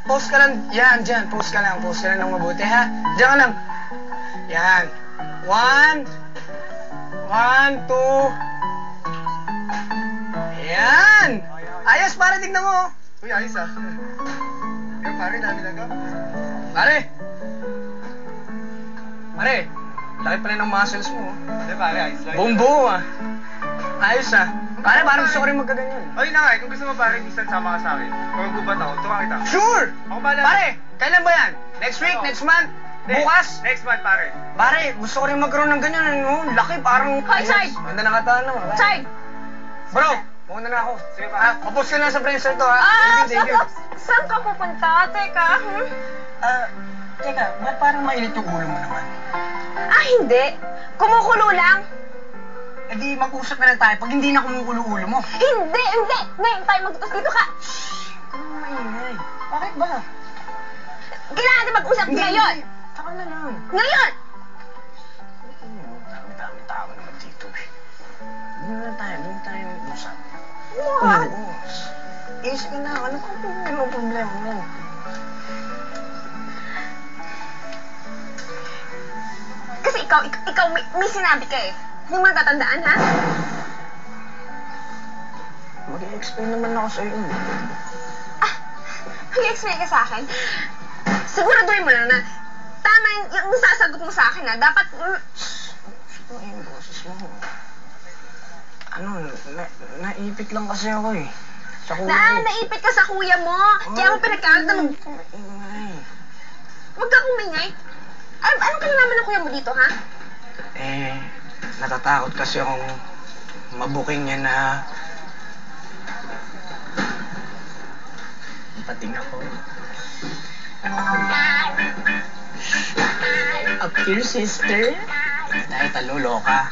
Post ka lang. Yan, dyan. Post ka lang ng mabuti, ha? Diyan ka lang. Yan. 1, 2. Yan! Ayos, pare, tignan mo. Uy, ayos ah. Yung pare, dami na ka. Pare! Pare, laki pala ng muscles mo. Hindi, pare, ayos lang. Buong buo, ah. Ayos, ah. Pare, parang gusto ko rin magkaganyan. Ay, na nga, kung gusto mo pare, minsan sama ka sa akin. Kung gubat ako, tuwa kita. Sure! Ako pala. Pare, kailan ba yan? Next week? Oo. Next month? Bukas? Next month, pare. Pare, gusto ko rin magkaroon ng ganyan. Ano? Laki, parang... Hoy, Chard! Ganda nakatano. Chard! Bro, mauna na ako. Sige, pare. Papos ka na sa Friendster to, ha? Thank you. Saan ka pupunta? Teka, Teka, ba't parang mainit yung ulo mo naman? hindi. Kumukulo lang. Eh di, mag-usap na lang tayo pag hindi na kumukulo ulo mo. Hindi! Ngayon tayo magtutos dito ka. Huwag kang maingay. Bakit ba? Kailangan natin mag-usap ngayon. Taka na lang. Ngayon! Dami tao naman dito, eh. Doon tayo mag-usap. What? Oo. Sige na, ano problema mo? Kasi ikaw may sinabi ka eh. Hindi mo natatandaan, ha? Mag-i-explain naman ako sa'yo. Mag-explain ka sa akin. Siguraduhin mo lang na tama yung sasagot mo sa akin, ha? Dapat... Ito yung boses mo. Naipit lang kasi ako, eh. Sa kuya mo. Naipit ka sa kuya mo. Kaya mo pinagkalat na Ingay. Huwag ka kumingay. Anong kinalaman ng kuya mo dito, ha? Natatakot kasi akong mabuking niya na pating ako. Up here, sister. Hindi tayo taluloka.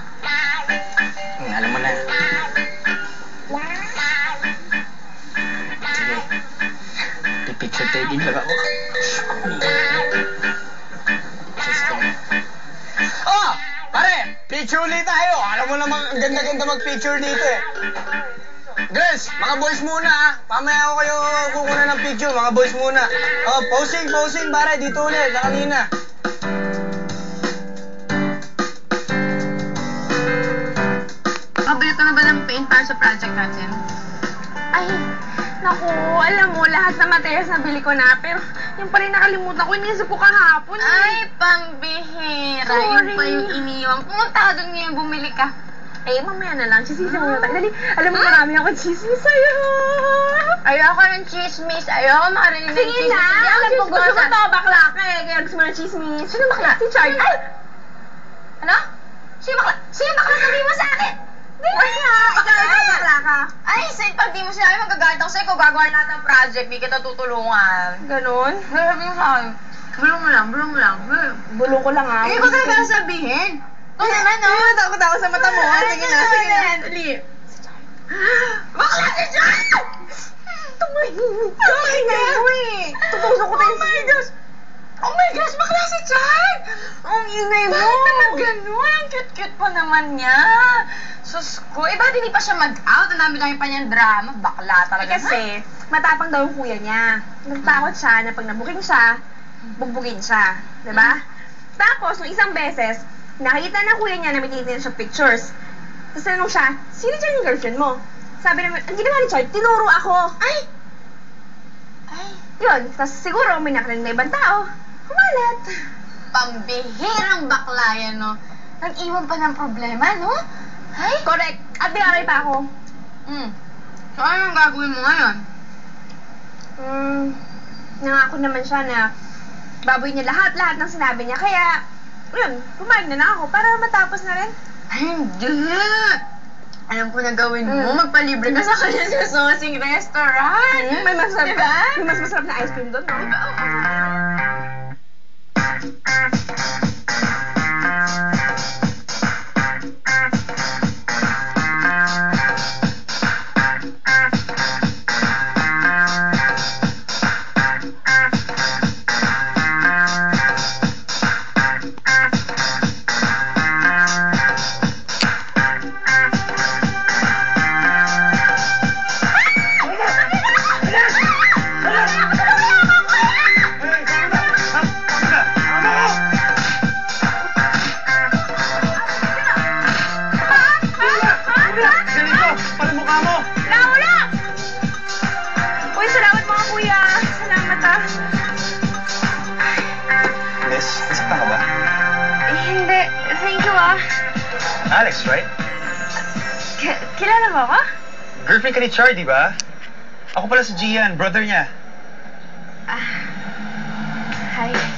Alam mo na. Sige. Pipicture taking lang ako. Sister. Oh! Pare! Picture ulit tayo! Alam mo namang ang ganda-ganda mag-picture dito eh. Girls, mga boys muna ha. Pamaya ako kayo kukunan ng picture, mga boys muna. Oh, posing, pare. Dito ulit, sa kanina. Nakabili ka na ba ng paint para sa project natin? Ay, naku, alam mo, lahat ng materials na bili ko na, pero yung pala yung nakalimutan ko, iniisip ko kahapon. Ay, pambihira. Yun pa yung iniwan. Pumunta ka doon ngayon, bumili ka. Eh, mamaya na lang, chismis mo na tayo. Dali, alam mo, marami ako chismis sa'yo. Ayoko ng chismis. Ayoko makarinig ng chismis. Sige na, alam ko gusto mo to, bakla ka eh. Kaya gusto mo ng chismis. Sino bakla? Si Charlie. Ay! Ano? Sino bakla? Sino bakla? Sabihin mo sa akin! Wala! Ikaw bakla ka. Ay, Sid, pag di mo sinabi, magagalit ako sa'yo. Kung gagawa natin ng project, di kita tutulungan. Ganon? Sabi mo sa akin. Bulong mo lang. Bulong ko lang ah. Hindi ko talaga sabihin. Ito naman, no? Takot ako sa mata mo. Sige na. Dali. Bakla si John! Tumahimik ka. Tutusok ko tayo. Oh my gosh, bakla si John! Ang ingay mo. Bakit naman ganun? Ang cute-cute pa naman niya. Sus ko, bakit hindi pa siya mag-out? Ang dami pa niyang drama. Bakla talaga. Kasi, matapang daw yung kuya niya. Nagtakot siya na pag nabuking siya, bugbugin siya. Diba? Tapos, nung isang beses, nakita na kuya niya na may tinitin siya pictures. Tapos tanong siya, sino dyan yung girlfriend mo? Sabi naman, ang ginawa ni Chard, tinuro ako. Ay! Yun, tapos siguro may nakarinig na ibang tao. Kumalat. Pambihirang bakla yan, no? Nag-iwan pa ng problema, no? Ay? Correct. At binaray pa ako. So, anong gagawin mo ngayon? Nangako naman siya na baboy niya lahat ng sinabi niya. Kaya, yun, pumayag na ako para matapos na rin. Ay, hindi! Alam ko na gawin mo, magpalibre ka sa kanya sa Sosing Restaurant. May masarap, diba? May mas masarap na ice cream doon, no? Diba? mukha mo! Wala! Uy, salamat mga kuya. Salamat Miss, nasaktan ka ba? Hindi. Thank you Alex, right? Kilala mo ako? Girlfriend ka ni Char, di ba? Ako pala si Gian, brother niya. Hi.